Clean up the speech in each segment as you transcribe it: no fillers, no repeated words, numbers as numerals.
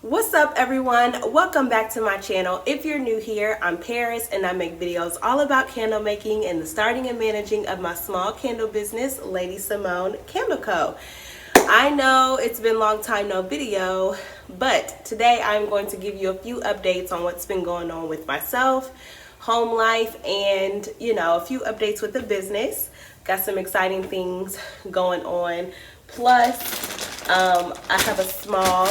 What's up everyone? Welcome back to my channel. If you're new here, I'm Paris and I make videos all about candle making and the starting and managing of my small candle business, LadyCIMONNE Candle Co. I know it's been a long time no video, but today I'm going to give you a few updates on what's been going on with myself, home life, and a few updates with the business. Got some exciting things going on. Plus, I have a small,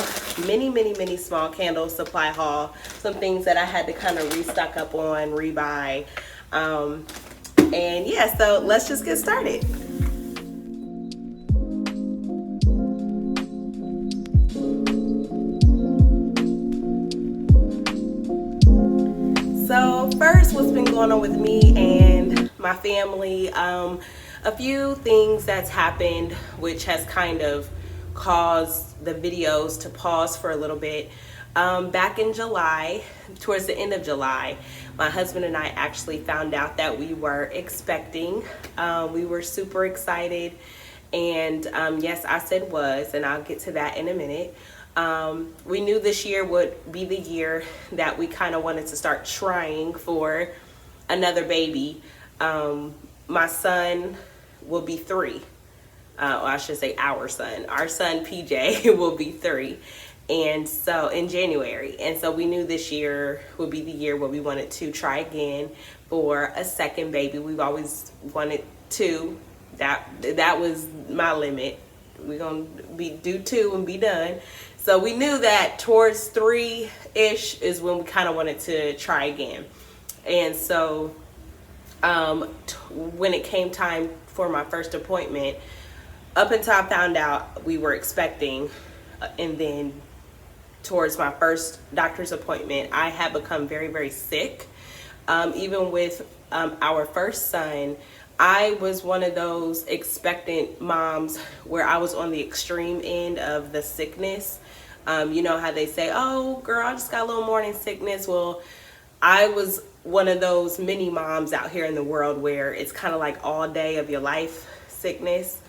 mini small candle supply haul. Some things that I had to kind of restock up on, rebuy. And yeah, so let's just get started. So first, what's been going on with me and my family? A few things that's happened which has kind of caused the videos to pause for a little bit. Back in July, towards the end of July, my husband and I actually found out that we were expecting. We were super excited, and yes, I said was, and I'll get to that in a minute. We knew this year would be the year that we kind of wanted to start trying for another baby. My son will be 3. Or I should say our son PJ will be 3, and so in January, and so we knew this year would be the year where we wanted to try again for a second baby. We've always wanted 2. That was my limit. We're gonna do 2 and be done. So we knew that towards 3-ish is when we kind of wanted to try again. And so when it came time for my first appointment, up until I found out we were expecting, and then towards my first doctor's appointment, I had become very sick. Even with our first son, I was one of those expectant moms where I was on the extreme end of the sickness. You know how they say, oh girl, I just got a little morning sickness. Well, I was one of those mini moms out here in the world where it's kind of like all day of your life sickness,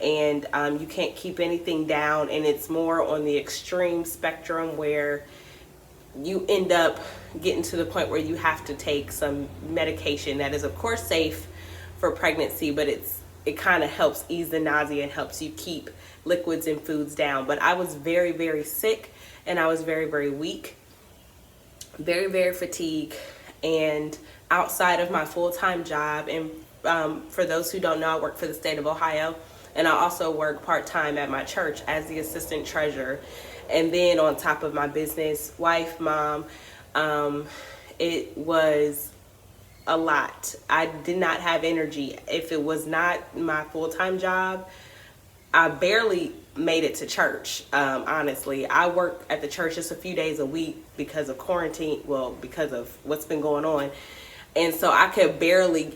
and you can't keep anything down, and it's more on the extreme spectrum where you end up getting to the point where you have to take some medication that is of course safe for pregnancy, but it kind of helps ease the nausea and helps you keep liquids and foods down. But I was very sick, and I was very weak, very fatigued, and outside of my full-time job, and for those who don't know, I work for the state of Ohio, and I also work part-time at my church as the assistant treasurer. And then on top of my business, wife, mom, it was a lot. I did not have energy. If it was not my full-time job, I barely made it to church. Honestly, I work at the church just a few days a week because of quarantine, well, because of what's been going on. And so I could barely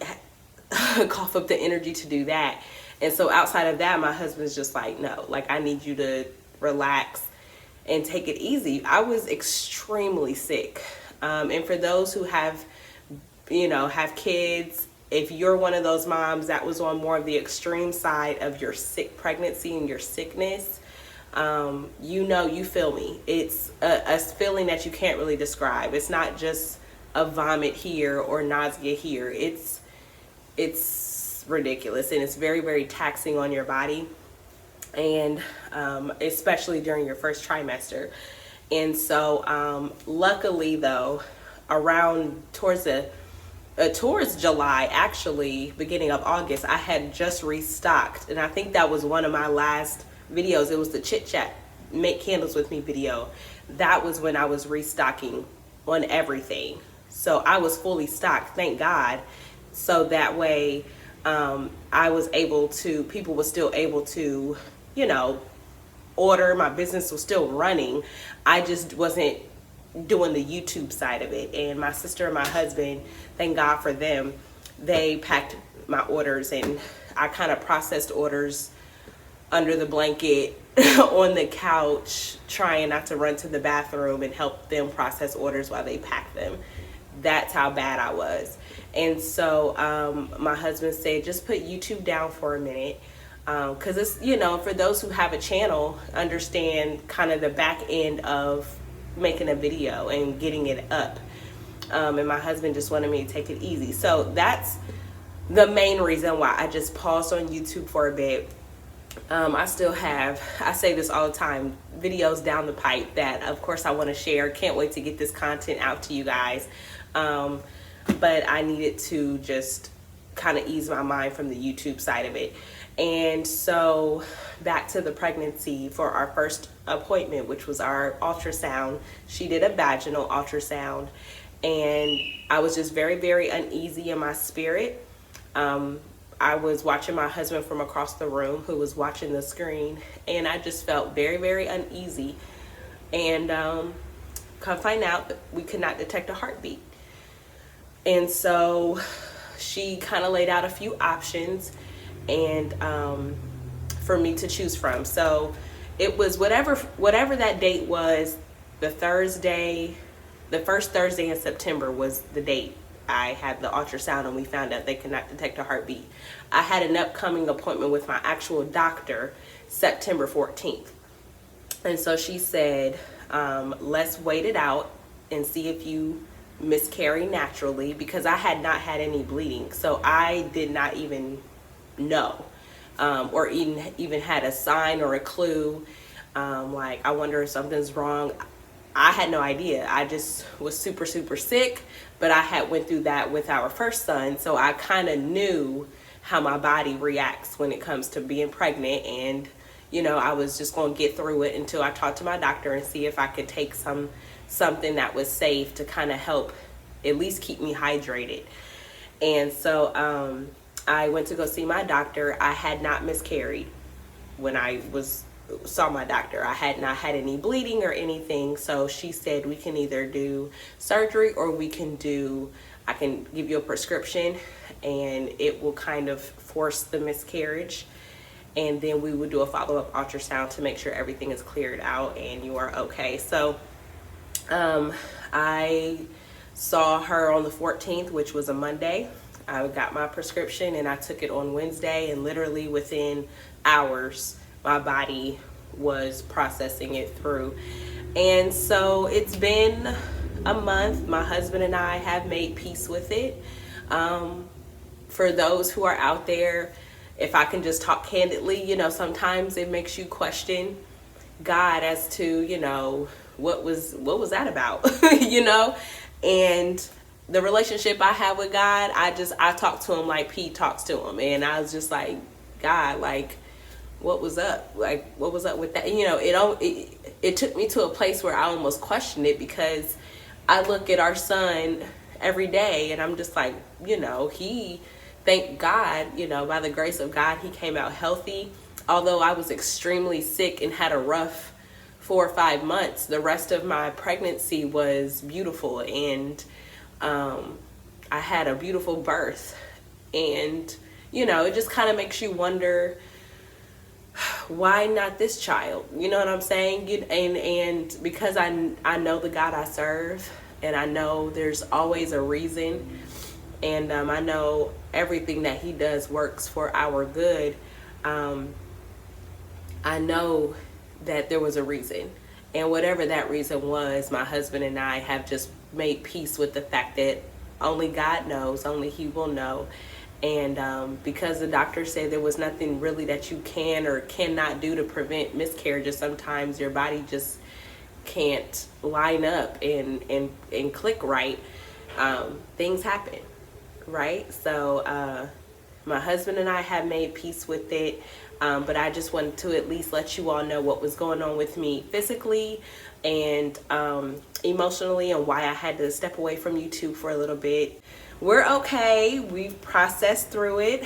cough up the energy to do that. And so outside of that, my husband's just like, no, like, I need you to relax and take it easy. I was extremely sick. And for those who have kids, if you're one of those moms that was on more of the extreme side of your sick pregnancy and your sickness, you feel me. It's a feeling that you can't really describe. It's not just a vomit here or nausea here. It's ridiculous, and it's very taxing on your body, and especially during your first trimester. And so luckily though, around towards July, actually beginning of August, I had just restocked, and I think that was one of my last videos. It was the chit chat make candles with me video. That was when I was restocking on everything. So I was fully stocked, thank God. So that way I was able to, people were still able to, order. My business was still running. I just wasn't doing the YouTube side of it. And my sister and my husband, thank God for them, they packed my orders, and I kind of processed orders under the blanket on the couch, trying not to run to the bathroom, and help them process orders while they packed them. That's how bad I was. And so my husband said, just put YouTube down for a minute. Because it's, for those who have a channel, understand kind of the back end of making a video and getting it up. And my husband just wanted me to take it easy. So that's the main reason why I just paused on YouTube for a bit. I still have, I say this all the time, videos down the pipe that of course I want to share. Can't wait to get this content out to you guys. But I needed to just kind of ease my mind from the YouTube side of it. And so back to the pregnancy for our first appointment, which was our ultrasound. She did a vaginal ultrasound, and I was just very, very uneasy in my spirit. I was watching my husband from across the room who was watching the screen, and I just felt very, very uneasy. And come find out that we could not detect a heartbeat. And so she kind of laid out a few options and for me to choose from. So it was whatever that date was, the Thursday, the first Thursday in September was the date I had the ultrasound, and we found out they could not detect a heartbeat. I had an upcoming appointment with my actual doctor September 14th. And so she said, let's wait it out and see if you miscarry naturally, because I had not had any bleeding. So I did not even know, or even had a sign or a clue. Like, I wonder if something's wrong. I had no idea. I just was super, super sick, but I had went through that with our first son. So I kind of knew how my body reacts when it comes to being pregnant. And, you know, I was just going to get through it until I talked to my doctor and see if I could take something that was safe to kind of help at least keep me hydrated. And so I went to go see my doctor. I had not miscarried when I saw my doctor. I had not had any bleeding or anything. So she said we can either do surgery or I can give you a prescription and it will kind of force the miscarriage. And then we would do a follow-up ultrasound to make sure everything is cleared out and you are okay. So I saw her on the 14th, which was a Monday. I got my prescription and I took it on Wednesday, and literally within hours my body was processing it through. And so it's been a month. My husband and I have made peace with it. For those who are out there, if I can just talk candidly, you know, sometimes it makes you question God as to, you know, what was that about? You know? And the relationship I have with God, I talk to him like Pete talks to him. And I was just like, God, like, what was up? Like, what was up with that? And, you know, it took me to a place where I almost questioned it, because I look at our son every day and I'm just like, you know, thank God, you know, by the grace of God, he came out healthy. Although I was extremely sick and had a rough 4 or 5 months, the rest of my pregnancy was beautiful, and I had a beautiful birth. And, you know, it just kind of makes you wonder, why not this child? You know what I'm saying? And because I know the God I serve, and I know there's always a reason, and I know everything that he does works for our good. I know that there was a reason, and whatever that reason was, my husband and I have just made peace with the fact that only God knows, only he will know. And because the doctor said there was nothing really that you can or cannot do to prevent miscarriages, sometimes your body just can't line up and click right. Things happen, right? So my husband and I have made peace with it. But I just wanted to at least let you all know what was going on with me physically and emotionally, and why I had to step away from YouTube for a little bit. We're okay. We've processed through it.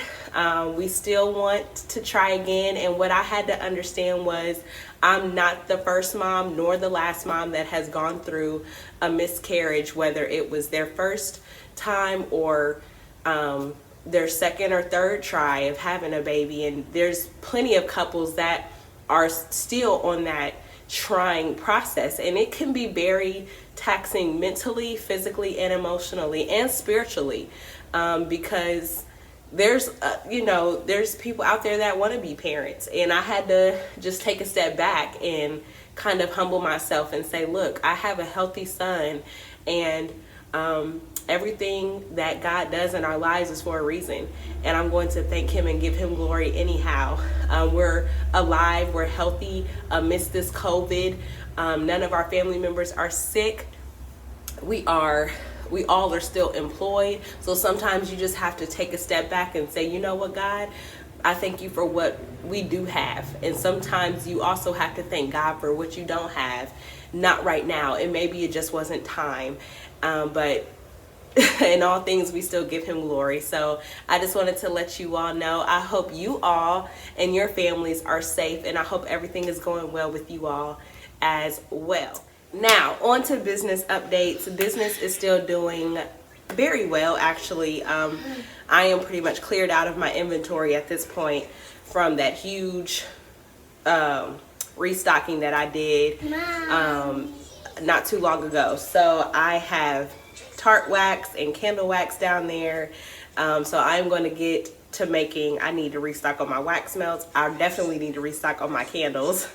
We still want to try again. And what I had to understand was I'm not the first mom nor the last mom that has gone through a miscarriage, whether it was their first time or their second or third try of having a baby. And there's plenty of couples that are still on that trying process, and it can be very taxing mentally, physically, and emotionally, and spiritually, because there's there's people out there that want to be parents, and I had to just take a step back and kind of humble myself and say, look, I have a healthy son, and everything that God does in our lives is for a reason, and I'm going to thank him and give him glory anyhow. We're alive, we're healthy amidst this COVID. None of our family members are sick. We all are still employed. So sometimes you just have to take a step back and say, you know what, God, I thank you for what we do have. And sometimes you also have to thank God for what you don't have. Not right now, and maybe it just wasn't time. But in all things, we still give him glory. So I just wanted to let you all know, I hope you all and your families are safe, and I hope everything is going well with you all as well. Now, on to business updates. Business is still doing very well, actually. I am pretty much cleared out of my inventory at this point from that huge restocking that I did not too long ago. So I have tart wax and candle wax down there. So I'm going to get to making, I need to restock on my wax melts. I definitely need to restock on my candles.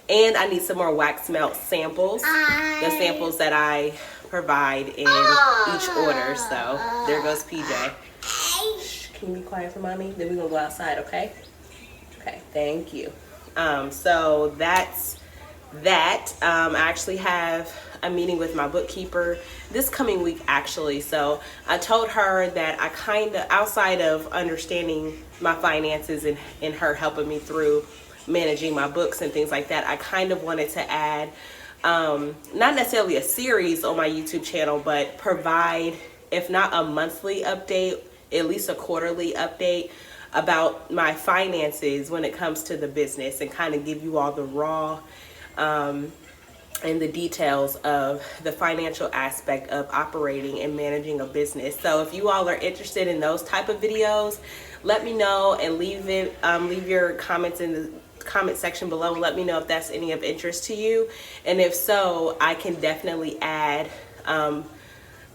And I need some more wax melt samples. The samples that I provide in each order. So there goes PJ. Shh, can you be quiet for mommy? Then we're going to go outside, okay? Okay, thank you. So that's that. I actually have a meeting with my bookkeeper this coming week, actually. So I told her that I kind of, outside of understanding my finances and her helping me through managing my books and things like that, I kind of wanted to add not necessarily a series on my YouTube channel, but provide, if not a monthly update, at least a quarterly update about my finances when it comes to the business, and kind of give you all the raw and the details of the financial aspect of operating and managing a business. So if you all are interested in those type of videos, let me know, and leave your comments in the comment section below and let me know if that's any of interest to you. And if so, I can definitely add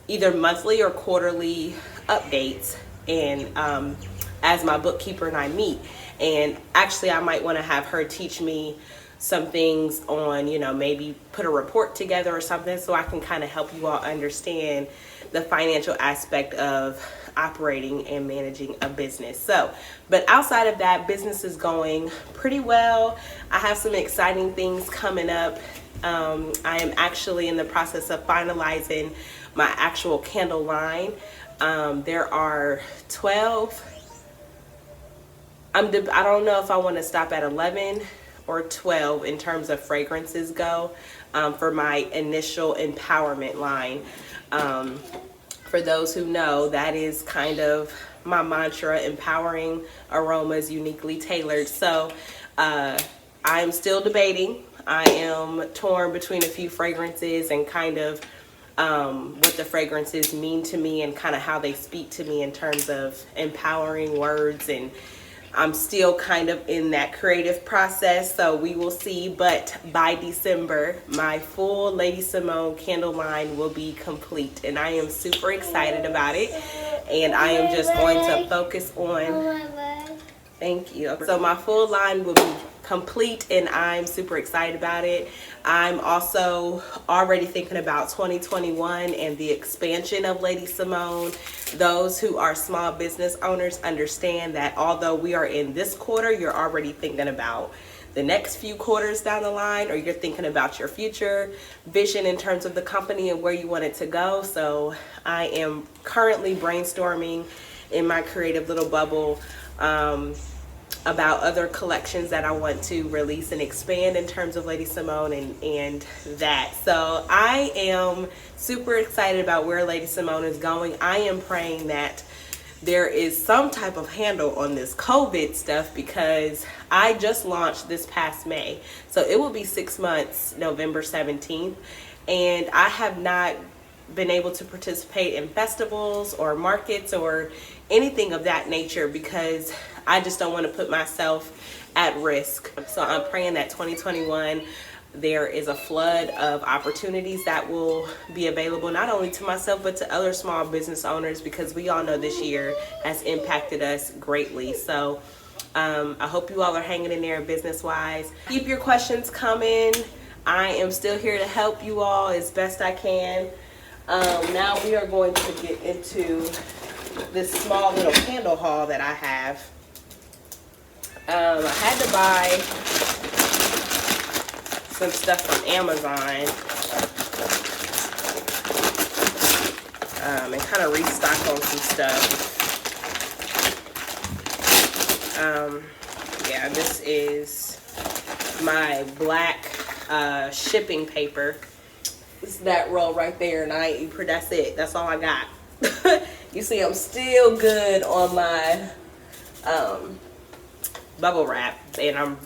either monthly or quarterly updates, and as my bookkeeper and I meet. And actually, I might want to have her teach me some things on, you know, maybe put a report together or something, so I can kind of help you all understand the financial aspect of operating and managing a business. So, but outside of that, business is going pretty well. I have some exciting things coming up. I am actually in the process of finalizing my actual candle line. There are 12. I don't know if I want to stop at 11 or 12 in terms of fragrances go for my initial empowerment line. For those who know, that is kind of my mantra: empowering aromas uniquely tailored. So I'm still debating. I am torn between a few fragrances and kind of what the fragrances mean to me and kind of how they speak to me in terms of empowering words, and I'm still kind of in that creative process, so we will see. But by December, my full Lady Simone candle line will be complete, and I am super excited about it. And I am just going to focus on, thank you. So my full line will be complete, and I'm super excited about it. I'm also already thinking about 2021 and the expansion of Lady Simone. Those who are small business owners understand that although we are in this quarter, you're already thinking about the next few quarters down the line, or you're thinking about your future vision in terms of the company and where you want it to go. So I am currently brainstorming in my creative little bubble about other collections that I want to release and expand in terms of Lady Simone and that. So I am super excited about where Lady Simone is going. I am praying that there is some type of handle on this COVID stuff, because I just launched this past May. So it will be 6 months, November 17th. And I have not been able to participate in festivals or markets or anything of that nature, because I just don't want to put myself at risk. So I'm praying that 2021, there is a flood of opportunities that will be available, not only to myself, but to other small business owners, because we all know this year has impacted us greatly. So I hope you all are hanging in there business wise. Keep your questions coming. I am still here to help you all as best I can. Now we are going to get into this small little candle haul that I have. I had to buy some stuff from Amazon and kind of restock on some stuff. Yeah, this is my black shipping paper. It's that roll right there, and that's it. That's all I got. You see, I'm still good on my bubble wrap, and I'm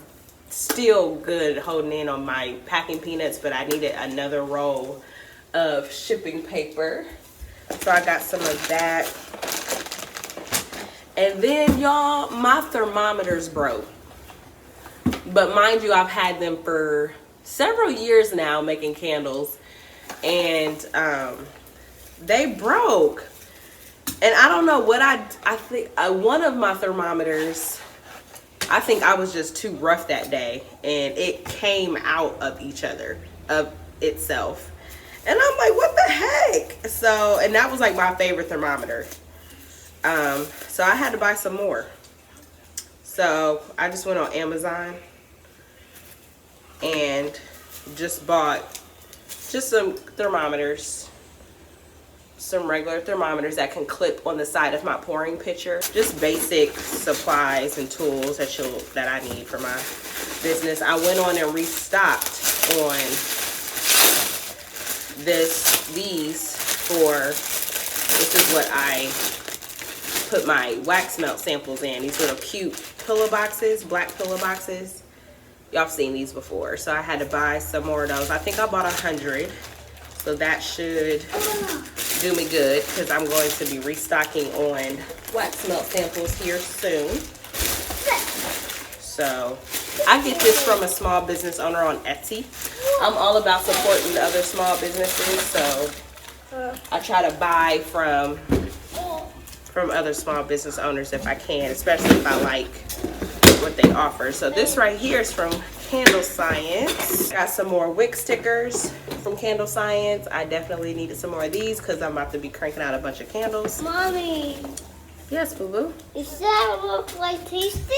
still good holding in on my packing peanuts, but I needed another roll of shipping paper. So I got some of that. And then, y'all, my thermometers broke. But mind you, I've had them for several years now making candles. And they broke. And I don't know what I think one of my thermometers, I think I was just too rough that day. And it came out of itself. And I'm like, what the heck? So, and that was like my favorite thermometer. So I had to buy some more. So I just went on Amazon and just bought some thermometers, some regular thermometers that can clip on the side of my pouring pitcher. Just basic supplies and tools that I need for my business. I went on and restocked on this is what I put my wax melt samples in. These little cute pillow boxes, black pillow boxes. Y'all have seen these before. So I had to buy some more of those. I think I bought 100. So that should do me good, because I'm going to be restocking on wax melt samples here soon. So I get this from a small business owner on Etsy. I'm all about supporting other small businesses, so I try to buy from other small business owners if I can, especially if I like what they offer. So this right here is from Candle Science. Got some more wick stickers from Candle Science. I definitely needed some more of these because I'm about to be cranking out a bunch of candles. Mommy. Yes, boo-boo? Does that look like tasty?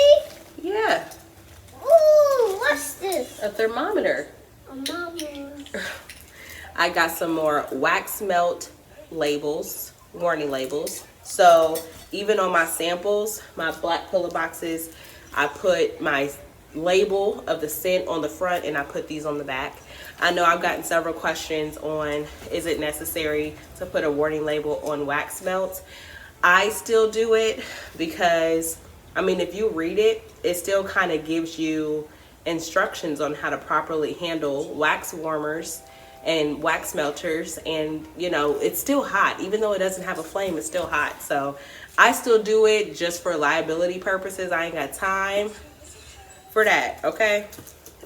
Yeah. Ooh, what's this? A thermometer. A thermometer. I got some more wax melt labels, warning labels. So even on my samples, my black pillow boxes, I put my label of the scent on the front and I put these on the back. I know I've gotten several questions on, is it necessary to put a warning label on wax melts? I still do it because, I mean, if you read it, it still kind of gives you instructions on how to properly handle wax warmers and wax melters, and you know, it's still hot. Even though it doesn't have a flame, it's still hot. So I still do it just for liability purposes. I ain't got time for that, okay?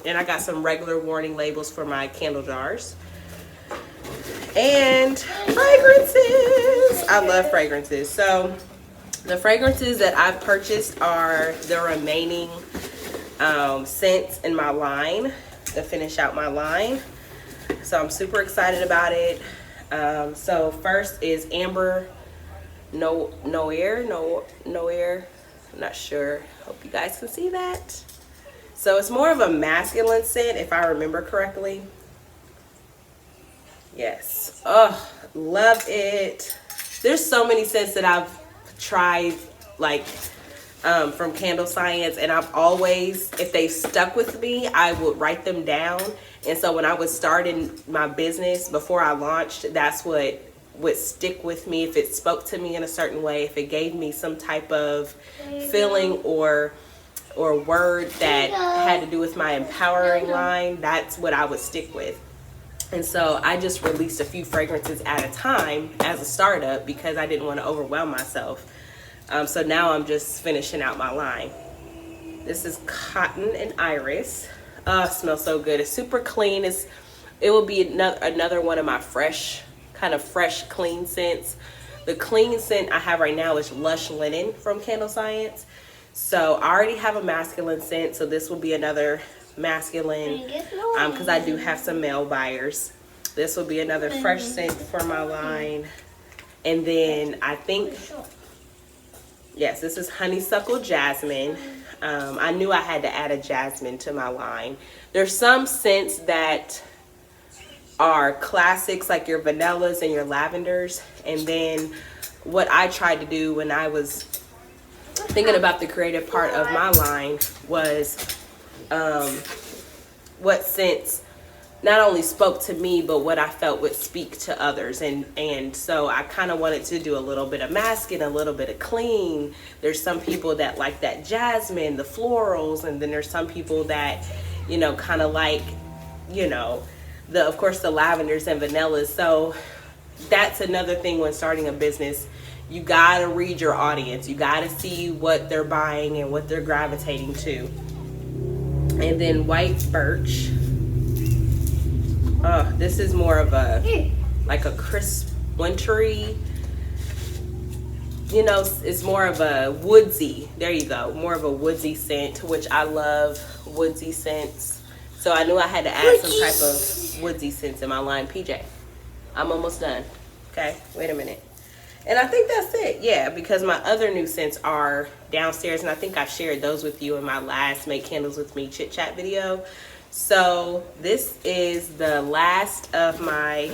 And I got some regular warning labels for my candle jars. And fragrances. I love fragrances. So the fragrances that I've purchased are the remaining scents in my line to finish out my line. So I'm super excited about it. So first is Amber Noir. I'm not sure. Hope you guys can see that. So it's more of a masculine scent, if I remember correctly. Yes. Oh, love it. There's so many scents that I've tried, like from Candle Science, and I've always, if they stuck with me, I would write them down. And so when I was starting my business, before I launched, that's what would stick with me. If it spoke to me in a certain way, if it gave me some type of feeling or word that had to do with my empowering line, that's what I would stick with. And so I just released a few fragrances at a time as a startup because I didn't want to overwhelm myself. So now I'm just finishing out my line. This is Cotton and Iris. It smells so good. It's super clean. It will be another one of my fresh, clean scents. The clean scent I have right now is Lush Linen from Candle Science. So I already have a masculine scent, so this will be another masculine, because I do have some male buyers. This will be another fresh scent for my line. And then I think, yes, this is Honeysuckle Jasmine. I knew I had to add a jasmine to my line. There's some scents that are classics, like your vanillas and your lavenders. And then what I tried to do when I was thinking about the creative part of my line was what scents not only spoke to me, but what I felt would speak to others. And so I kind of wanted to do a little bit of masculine, a little bit of clean. There's some people that like that jasmine, the florals, and then there's some people that, you know, kind of like, you know, of course the lavenders and vanillas. So that's another thing when starting a business. You gotta read your audience. You gotta see what they're buying and what they're gravitating to. And then white birch. This is more of a, like a crisp, wintry, you know, it's more of a woodsy, there you go, more of a woodsy scent, which I love woodsy scents. So I knew I had to add some type of woodsy scents in my line. PJ, I'm almost done. Okay, wait a minute. And I think that's it, yeah, because my other new scents are downstairs, and I think I shared those with you in my last Make Candles With Me chit chat video. So this is the last of my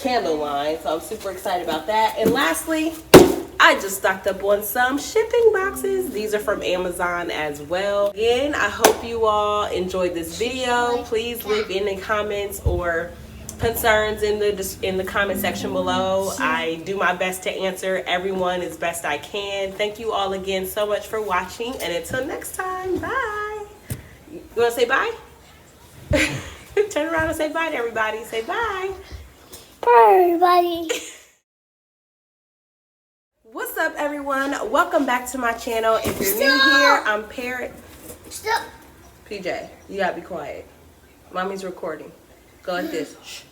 candle line, so I'm super excited about that. And lastly, I just stocked up on some shipping boxes. These are from Amazon as well. Again, I hope you all enjoyed this video. Please leave any comments or concerns in the comment section below. I do my best to answer everyone as best I can. Thank you all again so much for watching, and until next time, bye. You want to say bye? Turn around and say bye to everybody. Say bye. Bye, everybody. What's up, everyone? Welcome back to my channel. If you're new here, I'm Parrot. Stop. PJ, you gotta be quiet. Mommy's recording. Go like this. Shh.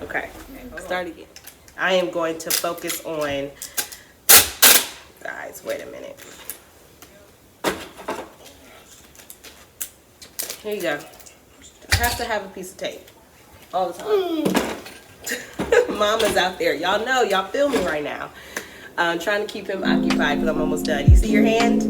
Okay, start again. I am going to focus on, guys, wait a minute. Here you go. You have to have a piece of tape all the time. Mama's out there. Y'all know, y'all feel me right now. I'm trying to keep him occupied, but I'm almost done. You see your hand?